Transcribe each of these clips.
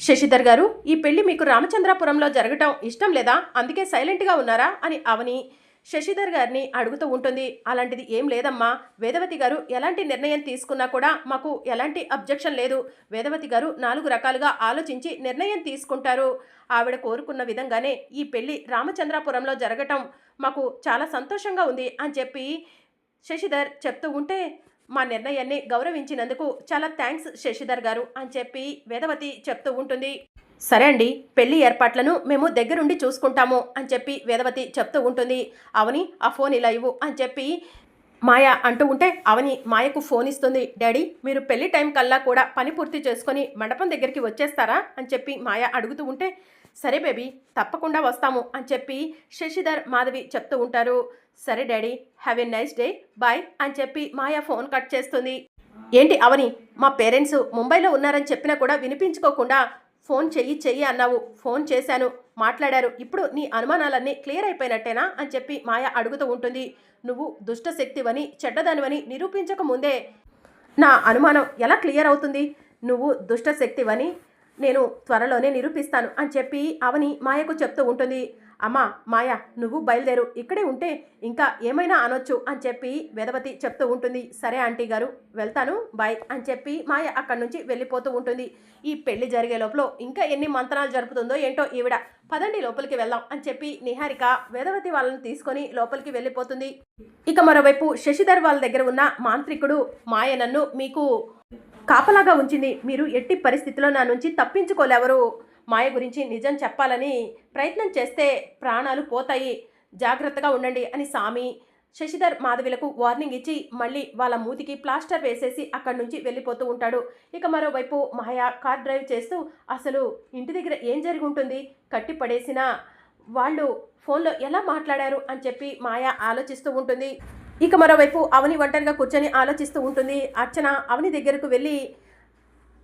శశిధర్ గారు, ఈ పెళ్లి మీకు రామచంద్రాపురంలో జరగటం ఇష్టం లేదా? అందుకే సైలెంట్గా ఉన్నారా అని అవని శశిధర్ గారిని అడుగుతూ ఉంటుంది. అలాంటిది ఏం లేదమ్మా. వేదవతి గారు ఎలాంటి నిర్ణయం తీసుకున్నా కూడా మాకు ఎలాంటి అబ్జెక్షన్ లేదు. వేదవతి గారు 4 రకాలుగా ఆలోచించి నిర్ణయం తీసుకుంటారు. ఆవిడ కోరుకున్న విధంగానే ఈ పెళ్లి రామచంద్రాపురంలో జరగటం మాకు చాలా సంతోషంగా ఉంది అని చెప్పి శశిధర్ చెప్తూ ఉంటే, మా నిర్ణయాన్ని గౌరవించినందుకు చాలా థ్యాంక్స్ శశిధర్ గారు అని చెప్పి వేదవతి చెప్తూ ఉంటుంది. సరే అండి, పెళ్లి ఏర్పాట్లను మేము దగ్గరుండి చూసుకుంటాము అని చెప్పి వేదవతి చెప్తూ ఉంటుంది. అవని, ఆ ఫోన్ ఇలా ఇవ్వు అని చెప్పి మాయ అంటూ ఉంటే అవని మాయకు ఫోన్ ఇస్తుంది. డాడీ, మీరు పెళ్లి టైం కల్లా కూడా పని పూర్తి చేసుకొని మండపం దగ్గరికి వచ్చేస్తారా అని చెప్పి మాయ అడుగుతూ ఉంటే, సరే బేబీ, తప్పకుండా వస్తాము అని చెప్పి శశిధర్ మాధవి చెప్తూ ఉంటారు. సరే daddy, have a nice day, bye అని చెప్పి మాయ ఫోన్ కట్ చేస్తుంది. ఏంటి అవని, మా పేరెంట్స్ ముంబైలో ఉన్నారని చెప్పినా కూడా వినిపించుకోకుండా ఫోన్ చెయ్యి అన్నావు. ఫోన్ చేశాను, మాట్లాడారు. ఇప్పుడు నీ అనుమానాలన్నీ క్లియర్ అయిపోయినట్టేనా అని చెప్పి మాయ అడుగుతూ ఉంటుంది. నువ్వు దుష్టశక్తివని, చెడ్డదానివని నిరూపించక ముందే నా అనుమానం ఎలా క్లియర్ అవుతుంది? నువ్వు దుష్టశక్తివని నేను త్వరలోనే నిరూపిస్తాను అని చెప్పి అవని మాయకు చెప్తూ ఉంటుంది. అమ్మా మాయ, నువ్వు బయలుదేరు, ఇక్కడే ఉంటే ఇంకా ఏమైనా అనొచ్చు అని చెప్పి వేదవతి చెప్తూ ఉంటుంది. సరే ఆంటీ గారు, వెళ్తాను, బాయ్ అని చెప్పి మాయ అక్కడి నుంచి వెళ్ళిపోతూ ఉంటుంది. ఈ పెళ్లి జరిగే లోపల ఇంకా ఎన్ని మంత్రాలు జరుపుతుందో ఏంటో ఈవిడ. పదండి లోపలికి వెళ్దాం అని చెప్పి నిహారిక వేదవతి వాళ్ళని తీసుకొని లోపలికి వెళ్ళిపోతుంది. ఇక మరోవైపు శశిధర్ వాళ్ళ దగ్గర ఉన్న మాంత్రికుడు, మాయ నన్ను మీకు కాపలాగా ఉంచింది, మీరు ఎట్టి పరిస్థితిలో నా నుంచి తప్పించుకోలేవరు. మాయ గురించి నిజం చెప్పాలని ప్రయత్నం చేస్తే ప్రాణాలు పోతాయి, జాగ్రత్తగా ఉండండి అని సామి శశిధర్ మాధవిలకు వార్నింగ్ ఇచ్చి మళ్ళీ వాళ్ళ మూతికి ప్లాస్టర్ వేసేసి అక్కడి నుంచి వెళ్ళిపోతూ ఉంటాడు. ఇక మరోవైపు మాయ కార్ డ్రైవ్ చేస్తూ అసలు ఇంటి దగ్గర ఏం జరిగి ఉంటుంది, కట్టి పడేసిన వాళ్ళు ఫోన్లో ఎలా మాట్లాడారు అని చెప్పి మాయ ఆలోచిస్తూ ఉంటుంది. ఇక మరోవైపు అవని ఒంటరిగా కూర్చొని ఆలోచిస్తూ ఉంటుంది. అర్చన అవని దగ్గరకు వెళ్ళి,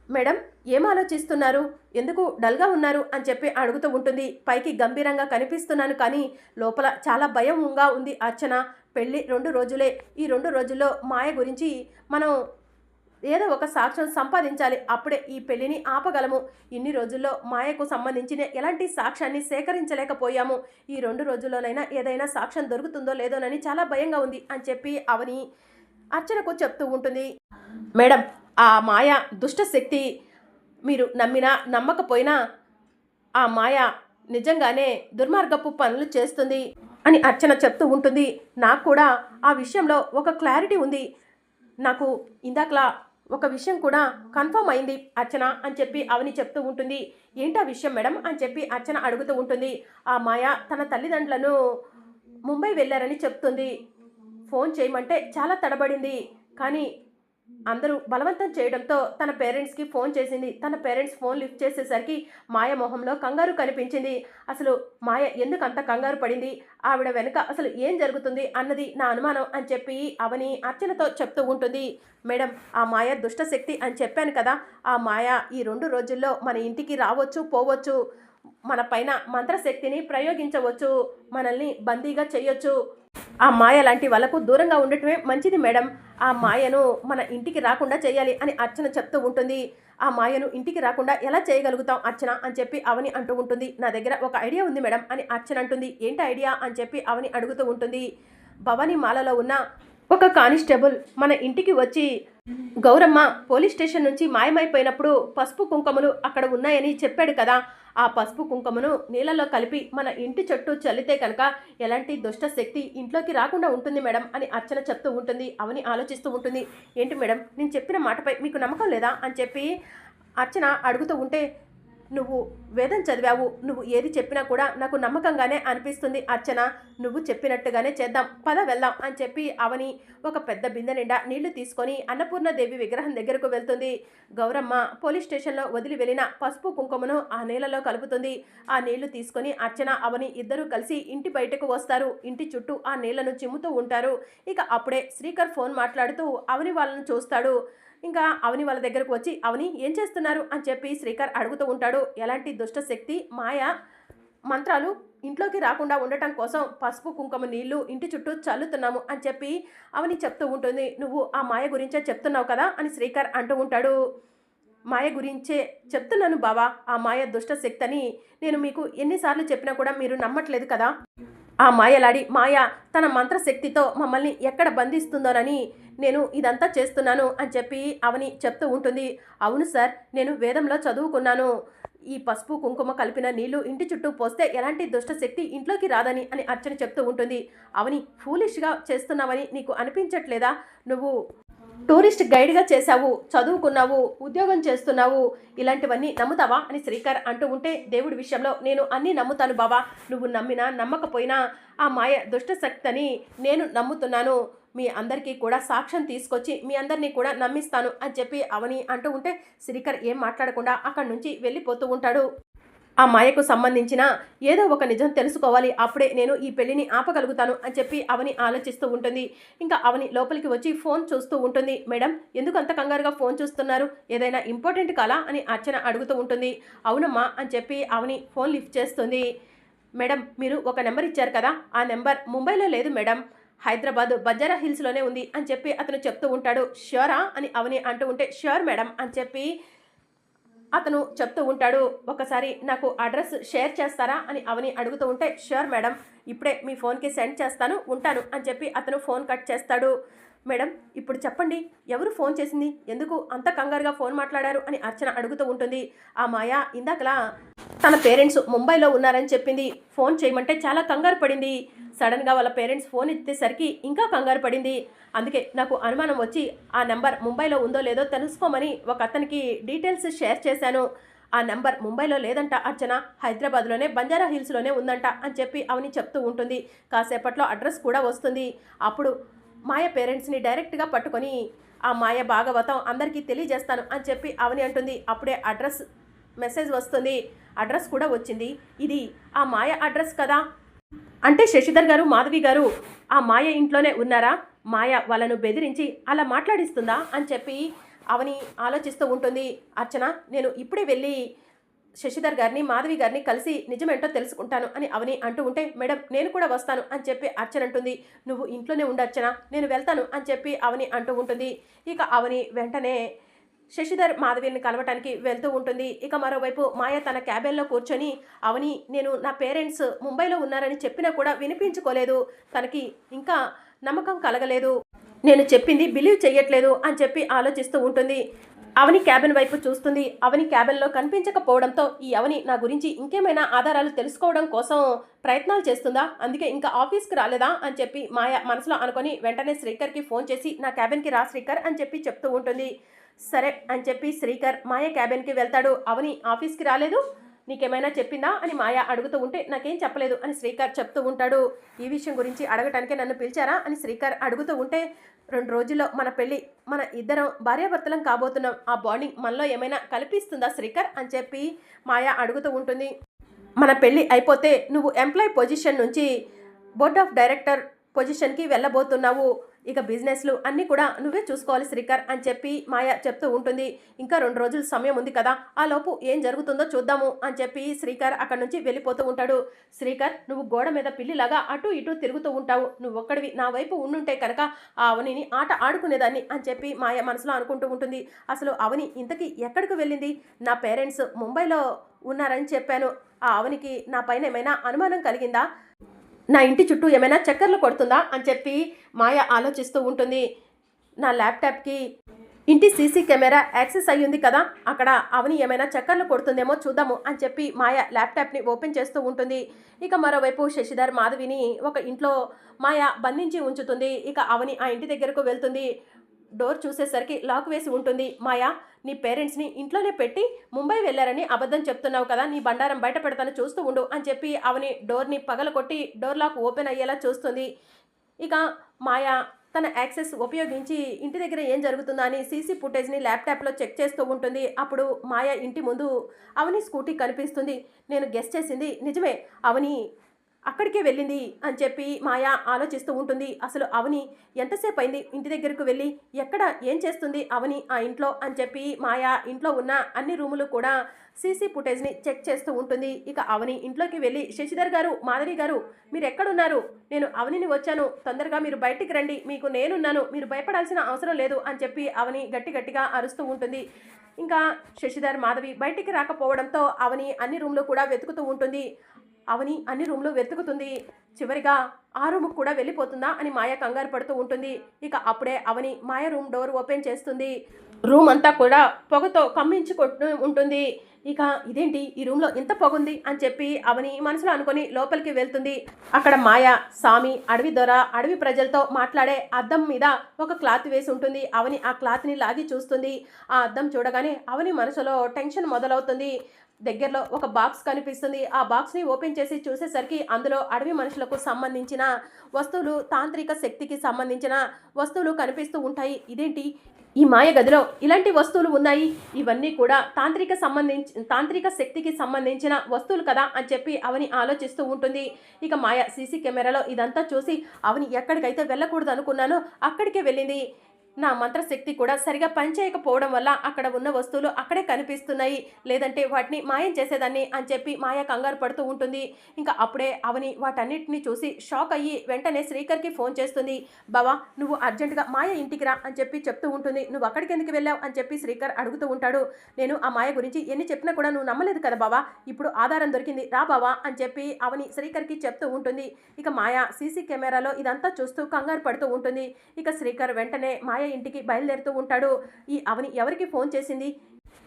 మేడం, ఏం ఆలోచిస్తున్నారు, ఎందుకు డల్గా ఉన్నారు అని చెప్పి అడుగుతూ ఉంటుంది. పైకి గంభీరంగా కనిపిస్తున్నాను కానీ లోపల చాలా భయంగా ఉంది అర్చన. పెళ్ళి 2 రోజులే, ఈ 2 రోజుల్లో మాయ గురించి మనం ఏదో ఒక సాక్ష్యం సంపాదించాలి, అప్పుడే ఈ పెళ్లిని ఆపగలము. ఇన్ని రోజుల్లో మాయకు సంబంధించిన ఎలాంటి సాక్ష్యాన్ని సేకరించలేకపోయాము. ఈ 2 రోజుల్లోనైనా ఏదైనా సాక్ష్యం దొరుకుతుందో లేదోనని చాలా భయంగా ఉంది అని చెప్పి అవని అర్చనకు చెప్తూ ఉంటుంది. మేడం, ఆ మాయ దుష్టశక్తి, మీరు నమ్మినా నమ్మకపోయినా ఆ మాయ నిజంగానే దుర్మార్గపు పనులు చేస్తుంది అని అర్చన చెప్తూ ఉంటుంది. నాకు కూడా ఆ విషయంలో ఒక క్లారిటీ ఉంది. నాకు ఇందాకలా ఒక విషయం కూడా కన్ఫర్మ్ అయింది అర్చన అని చెప్పి అవని చెప్తూ ఉంటుంది. ఏంటి ఆ విషయం మేడం అని చెప్పి అర్చన అడుగుతూ ఉంటుంది. ఆ మాయ తన తల్లిదండ్రులను ముంబై వెళ్ళారని చెప్తుంది. ఫోన్ చేయమంటే చాలా తడబడింది, కానీ అందరూ బలవంతం చేయడంతో తన పేరెంట్స్కి ఫోన్ చేసింది. తన పేరెంట్స్ ఫోన్ లిఫ్ట్ చేసేసరికి మాయ మొహంలో కంగారు కనిపించింది. అసలు మాయ ఎందుకు అంత కంగారు పడింది, ఆవిడ వెనుక అసలు ఏం జరుగుతుంది అన్నది నా అనుమానం అని చెప్పి అవని అర్చనతో చెప్తూ ఉంటుంది. మేడం, ఆ మాయ దుష్టశక్తి అని చెప్పాను కదా, ఆ మాయ ఈ 2 రోజుల్లో మన ఇంటికి రావచ్చు, పోవచ్చు, మన పైన మంత్రశక్తిని ప్రయోగించవచ్చు, మనల్ని బందీగా చేయొచ్చు. ఆ మాయ లాంటి వాళ్ళకు దూరంగా ఉండటమే మంచిది మేడం. ఆ మాయను మన ఇంటికి రాకుండా చేయాలి అని అర్చన చెప్తూ ఉంటుంది. ఆ మాయను ఇంటికి రాకుండా ఎలా చేయగలుగుతాం అర్చన అని చెప్పి అవని అంటూ ఉంటుంది. నా దగ్గర ఒక ఐడియా ఉంది మేడం అని అర్చన అంటుంది. ఏంటి ఐడియా అని చెప్పి అవని అడుగుతూ ఉంటుంది. భవానీ మాలలో ఉన్న ఒక కానిస్టేబుల్ మన ఇంటికి వచ్చి గౌరమ్మ పోలీస్ స్టేషన్ నుంచి మాయమైపోయినప్పుడు పసుపు కుంకుమలు అక్కడ ఉన్నాయని చెప్పాడు కదా, ఆ పసుపు కుంకుమను నీళ్ళలో కలిపి మన ఇంటి చుట్టూ చల్లితే కనుక ఎలాంటి దుష్ట శక్తి ఇంట్లోకి రాకుండా ఉంటుంది మేడం అని అర్చన చెప్తూ ఉంటుంది. అవని ఆలోచిస్తూ ఉంటుంది. ఏంటి మేడం, నేను చెప్పిన మాటపై మీకు నమ్మకం లేదా అని చెప్పి అర్చన అడుగుతూ ఉంటే, నువ్వు వేదం చదివావు, నువ్వు ఏది చెప్పినా కూడా నాకు నమ్మకంగానే అనిపిస్తుంది అర్చన. నువ్వు చెప్పినట్టుగానే చేద్దాం, పద వెళ్దాం అని చెప్పి అవని ఒక పెద్ద బిందె నిండా నీళ్లు తీసుకొని అన్నపూర్ణదేవి విగ్రహం దగ్గరకు వెళ్తుంది. గౌరమ్మ పోలీస్ స్టేషన్లో వదిలి వెళ్ళిన పసుపు కుంకుమను ఆ నీళ్ళలో కలుపుతుంది. ఆ నీళ్లు తీసుకొని అర్చన అవని ఇద్దరూ కలిసి ఇంటి బయటకు వస్తారు. ఇంటి చుట్టూ ఆ నీళ్లను చిమ్ముతూ ఉంటారు. ఇక అప్పుడే శ్రీకర్ ఫోన్ మాట్లాడుతూ అవని వాళ్ళని చూస్తాడు. ఇంకా అవని వాళ్ళ దగ్గరకు వచ్చి, అవని ఏం చేస్తున్నారు అని చెప్పి శ్రీకర్ అడుగుతూ ఉంటాడు. ఎలాంటి దుష్టశక్తి మాయ మంత్రాలు ఇంట్లోకి రాకుండా ఉండటం కోసం పసుపు కుంకుమ నీళ్లు ఇంటి చుట్టూ చల్లుతున్నాము అని చెప్పి అవని చెప్తూ ఉంటుంది. నువ్వు ఆ మాయ గురించే చెప్తున్నావు కదా అని శ్రీకర్ అంటూ ఉంటాడు. మాయ గురించే చెప్తున్నాను బావా. ఆ మాయ దుష్ట శక్తి అని నేను మీకు ఎన్నిసార్లు చెప్పినా కూడా మీరు నమ్మట్లేదు కదా. ఆ మాయలాడి మాయ తన మంత్రశక్తితో మమ్మల్ని ఎక్కడ బంధిస్తుందోనని నేను ఇదంతా చేస్తున్నాను అని చెప్పి అవని చెప్తూ ఉంటుంది. అవును సార్, నేను వేదంలో చదువుకున్నాను. ఈ పసుపు కుంకుమ కలిపిన నీళ్లు ఇంటి చుట్టూ పోస్తే ఎలాంటి దుష్టశక్తి ఇంట్లోకి రాదని అని అర్చన చెప్తూ ఉంటుంది. అవని, ఫూలిష్గా చేస్తున్నావని నీకు అనిపించట్లేదా? నువ్వు టూరిస్ట్ గైడ్గా చేశావు, చదువుకున్నావు, ఉద్యోగం చేస్తున్నావు, ఇలాంటివన్నీ నమ్ముతావా అని శ్రీకర్ అంటూ ఉంటే, దేవుడి విషయంలో నేను అన్నీ నమ్ముతాను బావా. నువ్వు నమ్మినా నమ్మకపోయినా ఆ మాయ దుష్టశక్తి అని నేను నమ్ముతున్నాను. మీ అందరికీ కూడా సాక్ష్యం తీసుకొచ్చి మీ అందరినీ కూడా నమ్మిస్తాను అని చెప్పి అవని అంటూ ఉంటే, శ్రీకర్ ఏం మాట్లాడకుండా అక్కడి నుంచి వెళ్ళిపోతూ ఉంటాడు. ఆ మాయకు సంబంధించిన ఏదో ఒక నిజం తెలుసుకోవాలి, అప్పుడే నేను ఈ పెళ్లిని ఆపగలుగుతాను అని చెప్పి అవని ఆలోచిస్తూ ఉంటుంది. ఇంకా అవని లోపలికి వచ్చి ఫోన్ చూస్తూ ఉంటుంది. మేడం, ఎందుకు అంత కంగారుగా ఫోన్ చూస్తున్నారు? ఏదైనా ఇంపార్టెంట్ కాలా అని అర్చన అడుగుతూ ఉంటుంది. అవునమ్మా అని చెప్పి అవని ఫోన్ లిఫ్ట్ చేస్తుంది. మేడం, మీరు ఒక నెంబర్ ఇచ్చారు కదా, ఆ నెంబర్ ముంబైలో లేదు మేడం, హైదరాబాద్ బంజారా హిల్స్లోనే ఉంది అని చెప్పి అతను చెప్తూ ఉంటాడు. ష్యూరా అని అవని అంటూ ఉంటే, ష్యూర్ మేడం అని చెప్పి అతను చెప్తూ ఉంటాడు. ఒకసారి నాకు అడ్రస్ షేర్ చేస్తారా అని అవని అడుగుతూ ఉంటే, ష్యూర్ మేడం, ఇప్పుడే మీ ఫోన్కి సెండ్ చేస్తాను, ఉంటాను అని చెప్పి అతను ఫోన్ కట్ చేస్తాడు. మేడం, ఇప్పుడు చెప్పండి, ఎవరు ఫోన్ చేసింది, ఎందుకు అంత కంగారుగా ఫోన్ మాట్లాడారు అని అర్చన అడుగుతూ ఉంటుంది. ఆ మాయ ఇందాకలా తన పేరెంట్స్ ముంబైలో ఉన్నారని చెప్పింది. ఫోన్ చేయమంటే చాలా కంగారు పడింది. సడన్గా వాళ్ళ పేరెంట్స్ ఫోన్ ఎత్తేసరికి ఇంకా కంగారు పడింది. అందుకే నాకు అనుమానం వచ్చి ఆ నెంబర్ ముంబైలో ఉందో లేదో తెలుసుకోమని ఒక అతనికి డీటెయిల్స్ షేర్ చేశాను. ఆ నెంబర్ ముంబైలో లేదంట అర్చన, హైదరాబాద్లోనే బంజారా హిల్స్లోనే ఉందంట అని చెప్పి అవని చెప్తూ ఉంటుంది. కాసేపట్లో అడ్రస్ కూడా వస్తుంది. అప్పుడు మాయ పేరెంట్స్ని డైరెక్ట్గా పట్టుకొని ఆ మాయ భాగవతం అందరికీ తెలియజేస్తాను అని చెప్పి అవని అంటుంది. అప్పుడే అడ్రస్ మెసేజ్ వస్తుంది. అడ్రస్ కూడా వచ్చింది. ఇది ఆ మాయ అడ్రస్ కదా, అంటే శశిధర్ గారు, మాధవి గారు ఆ మాయ ఇంట్లోనే ఉన్నారా? మాయ వాళ్ళను బెదిరించి అలా మాట్లాడిస్తుందా అని చెప్పి అవని ఆలోచిస్తూ ఉంటుంది. అర్చన, నేను ఇప్పుడే వెళ్ళి శశిధర్ గారిని, మాధవి గారిని కలిసి నిజమేంటో తెలుసుకుంటాను అని అవని అంటూ ఉంటే, మేడం నేను కూడా వస్తాను అని చెప్పి అర్చన అంటుంది. నువ్వు ఇంట్లోనే ఉండర్చన, నేను వెళ్తాను అని చెప్పి అవని అంటూ ఉంటుంది. ఇక అవని వెంటనే శశిధర్ మాధవిని కలవటానికి వెళ్తూ ఉంటుంది. ఇక మరోవైపు మాయ తన క్యాబిన్లో కూర్చొని, అవని నేను నా పేరెంట్స్ ముంబైలో ఉన్నారని చెప్పినా కూడా వినిపించుకోలేదు, తనకి ఇంకా నమ్మకం కలగలేదు, నేను చెప్పింది బిలీవ్ చెయ్యట్లేదు అని చెప్పి ఆలోచిస్తూ ఉంటుంది. అవని క్యాబిన్ వైపు చూస్తుంది. అవని క్యాబిన్లో కనిపించకపోవడంతో ఈ అవని నా గురించి ఇంకేమైనా ఆధారాలు తెలుసుకోవడం కోసం ప్రయత్నాలు చేస్తుందా, అందుకే ఇంకా ఆఫీస్కి రాలేదా అని చెప్పి మాయ మనసులో అనుకొని వెంటనే శ్రీకర్కి ఫోన్ చేసి నా క్యాబిన్కి రా శ్రీకర్ అని చెప్పి చెప్తూ ఉంటుంది. సరే అని చెప్పి శ్రీకర్ మాయ క్యాబిన్కి వెళ్తాడు. అవని ఆఫీస్కి రాలేదు, నీకేమైనా చెప్పిందా అని మాయ అడుగుతూ ఉంటే, నాకేం చెప్పలేదు అని శ్రీకర్ చెప్తూ ఉంటాడు. ఈ విషయం గురించి అడగటానికే నన్ను పిలిచారా అని శ్రీకర్ అడుగుతూ ఉంటే, 2 రోజుల్లో మన పెళ్ళి, మన ఇద్దరం భార్యాభర్తలం కాబోతున్నాం, ఆ బాండింగ్ మనలో ఏమైనా కల్పిస్తుందా శ్రీకర్ అని చెప్పి మాయ అడుగుతూ ఉంటుంది. మన పెళ్ళి అయిపోతే నువ్వు ఎంప్లాయ్ పొజిషన్ నుంచి బోర్డ్ ఆఫ్ డైరెక్టర్ పొజిషన్కి వెళ్ళబోతున్నావు, ఇక బిజినెస్లు అన్నీ కూడా నువ్వే చూసుకోవాలి శ్రీకర్ అని చెప్పి మాయ చెప్తూ ఉంటుంది. ఇంకా 2 రోజులు సమయం ఉంది కదా, ఆ లోపు ఏం జరుగుతుందో చూద్దాము అని చెప్పి శ్రీకర్ అక్కడి నుంచి వెళ్ళిపోతూ ఉంటాడు. శ్రీకర్, నువ్వు గోడ మీద పిల్లిలాగా అటు ఇటు తిరుగుతూ ఉంటావు, నువ్వు ఒక్కడివి నా వైపు ఉండుంటే కనుక ఆ అవనిని ఆట ఆడుకునేదాన్ని అని చెప్పి మాయ మనసులో అనుకుంటూ ఉంటుంది. అసలు అవని ఇంతకీ ఎక్కడికి వెళ్ళింది? నా పేరెంట్స్ ముంబైలో ఉన్నారని చెప్పాను, ఆ అవనికి నా పైన ఏమైనా అనుమానం కలిగిందా, నా ఇంటి చుట్టూ ఏమైనా చక్కర్లు కొడుతుందా అని చెప్పి మాయ ఆలోచిస్తూ ఉంటుంది. నా ల్యాప్టాప్కి ఇంటి సీసీ కెమెరా యాక్సెస్ అయ్యింది కదా, అక్కడ అవని ఏమైనా చక్కర్లు కొడుతుందేమో చూద్దాము అని చెప్పి మాయ ల్యాప్టాప్ని ఓపెన్ చేస్తూ ఉంటుంది. ఇక మరోవైపు శశిధర్ మాధవిని ఒక ఇంట్లో మాయ బంధించి ఉంచుతుంది. ఇక అవని ఆ ఇంటి దగ్గరకు వెళ్తుంది. డోర్ చూసేసరికి లాక్ వేసి ఉంటుంది. మాయా, నీ పేరెంట్స్ని ఇంట్లోనే పెట్టి ముంబై వెళ్ళారని అబద్ధం చెప్తున్నావు కదా, నీ బండారం బయట పెడతాను చూస్తూ ఉండు అని చెప్పి అవని డోర్ని పగలకొట్టి డోర్ లాక్ ఓపెన్ అయ్యేలా చూస్తుంది. ఇక మాయా తన యాక్సెస్ ఉపయోగించి ఇంటి దగ్గర ఏం జరుగుతుందా అని సీసీ ఫుటేజ్ని ల్యాప్టాప్లో చెక్ చేస్తూ ఉంటుంది. అప్పుడు మాయ ఇంటి ముందు అవని స్కూటీ కనిపిస్తుంది. నేను గెస్ చేసింది నిజమే, అవని అక్కడికే వెళ్ళింది అని చెప్పి మాయ ఆలోచిస్తూ ఉంటుంది. అసలు అవని ఎంతసేపు అయింది ఇంటి దగ్గరకు వెళ్ళి, ఎక్కడ ఏం చేస్తుంది అవని ఆ ఇంట్లో అని చెప్పి మాయ ఇంట్లో ఉన్న అన్ని రూములు కూడా సీసీ ఫుటేజ్ని చెక్ చేస్తూ ఉంటుంది. ఇక అవని ఇంట్లోకి వెళ్ళి, శశిధర్ గారు, మాధవి గారు, మీరు ఎక్కడున్నారు? నేను అవనిని వచ్చాను, తొందరగా మీరు బయటికి రండి, మీకు నేనున్నాను, మీరు భయపడాల్సిన అవసరం లేదు అని చెప్పి అవని గట్టి గట్టిగా అరుస్తూ ఉంటుంది. ఇంకా శశిధర్, మాధవి బయటికి రాకపోవడంతో అవని అన్ని రూమ్లో కూడా వెతుకుతూ ఉంటుంది. అవని అన్ని రూమ్లో వెతుకుతుంది. చివరిగా ఆ రూమ్కి కూడా వెళ్ళిపోతుందా అని మాయ కంగారు పడుతూ ఉంటుంది. ఇక అప్పుడే అవని మాయ రూమ్ డోర్ ఓపెన్ చేస్తుంది. రూమ్ అంతా కూడా పొగతో కమ్మించుకుంటూ ఉంటుంది. ఇక ఇదేంటి ఈ రూమ్లో ఇంత పొగుంది అని చెప్పి అవని మనసులో అనుకొని లోపలికి వెళ్తుంది. అక్కడ మాయ, సామి, అడవి దొర, అడవి ప్రజలతో మాట్లాడే అద్దం మీద ఒక క్లాత్ వేసి ఉంటుంది. అవని ఆ క్లాత్ని లాగి చూస్తుంది. ఆ అద్దం చూడగానే అవని మనసులో టెన్షన్ మొదలవుతుంది. దగ్గరలో ఒక బాక్స్ కనిపిస్తుంది. ఆ బాక్స్ని ఓపెన్ చేసి చూసేసరికి అందులో అడవి మనుషులకు సంబంధించిన వస్తువులు, తాంత్రిక శక్తికి సంబంధించిన వస్తువులు కనిపిస్తూ ఉంటాయి. ఇదేంటి ఈ మాయ గదిలో ఇలాంటి వస్తువులు ఉన్నాయి, ఇవన్నీ కూడా తాంత్రిక శక్తికి సంబంధించిన వస్తువులు కదా అని చెప్పి అవని ఆలోచిస్తూ ఉంటుంది. ఇక మాయ సీసీ కెమెరాలో ఇదంతా చూసి, అవని ఎక్కడికైతే వెళ్ళకూడదు అనుకున్నానో అక్కడికే వెళ్ళింది, నా మంత్రశక్తి కూడా సరిగా పనిచేయకపోవడం వల్ల అక్కడ ఉన్న వస్తువులు అక్కడే కనిపిస్తున్నాయి, లేదంటే వాటిని మాయం చేసేదాన్ని అని చెప్పి మాయ కంగారు పడుతూ ఉంటుంది. ఇంకా అప్పుడే అవని వాటన్నిటిని చూసి షాక్ అయ్యి వెంటనే శ్రీకర్కి ఫోన్ చేస్తుంది. బావా, నువ్వు అర్జెంటుగా మాయ ఇంటికి రా అని చెప్పి చెప్తూ ఉంటుంది. నువ్వు అక్కడికి ఎందుకు వెళ్ళావు అని చెప్పి శ్రీకర్ అడుగుతూ ఉంటాడు. నేను ఆ మాయ గురించి ఎన్ని చెప్పినా కూడా నువ్వు నమ్మలేదు కదా బావా, ఇప్పుడు ఆధారం దొరికింది, రా బావా అని చెప్పి అవని శ్రీకర్కి చెప్తూ ఉంటుంది. ఇక మాయ సీసీ కెమెరాలో ఇదంతా చూస్తూ కంగారు పడుతూ ఉంటుంది. ఇక శ్రీకర్ వెంటనే మాయ ఇంటికి బయలుదేరుతూ ఉంటాడు. ఈ అవని ఎవరికి ఫోన్ చేసింది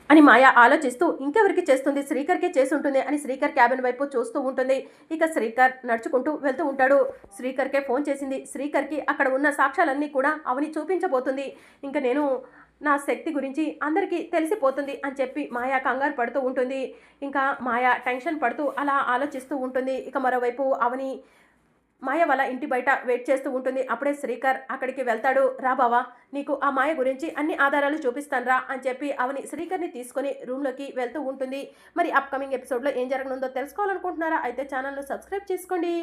అని మాయ ఆలోచిస్తూ, ఇంకెవరికి చేస్తుంది, శ్రీకర్కే చేసి ఉంటుంది అని శ్రీకర్ క్యాబిన్ వైపు చూస్తూ ఉంటుంది. ఇక శ్రీకర్ నడుచుకుంటూ వెళ్తూ ఉంటాడు. శ్రీకర్కే ఫోన్ చేసింది, శ్రీకర్కి అక్కడ ఉన్న సాక్ష్యాలన్నీ కూడా అవని చూపించబోతుంది. ఇంకా నేను నా శక్తి గురించి అందరికీ తెలిసిపోతుంది అని చెప్పి మాయ కంగారు పడుతూ ఉంటుంది. ఇంకా మాయ టెన్షన్ పడుతూ అలా ఆలోచిస్తూ ఉంటుంది. ఇక మరోవైపు అవని మాయ వాళ్ళ ఇంటి బయట వెయిట్ చేస్తూ ఉంటుంది. అప్పుడే శ్రీకర్ అక్కడికి వెళ్తాడు. రా బావా, నీకు ఆ మాయ గురించి అన్ని ఆధారాలు చూపిస్తాను రా అని చెప్పి అవని శ్రీకర్ని తీసుకొని రూమ్లోకి వెళ్తూ ఉంటుంది. మరి అప్కమింగ్ ఎపిసోడ్లో ఏం జరగనుందో తెలుసుకోవాలనుకుంటున్నారా? అయితే ఛానల్ను సబ్స్క్రైబ్ చేసుకోండి.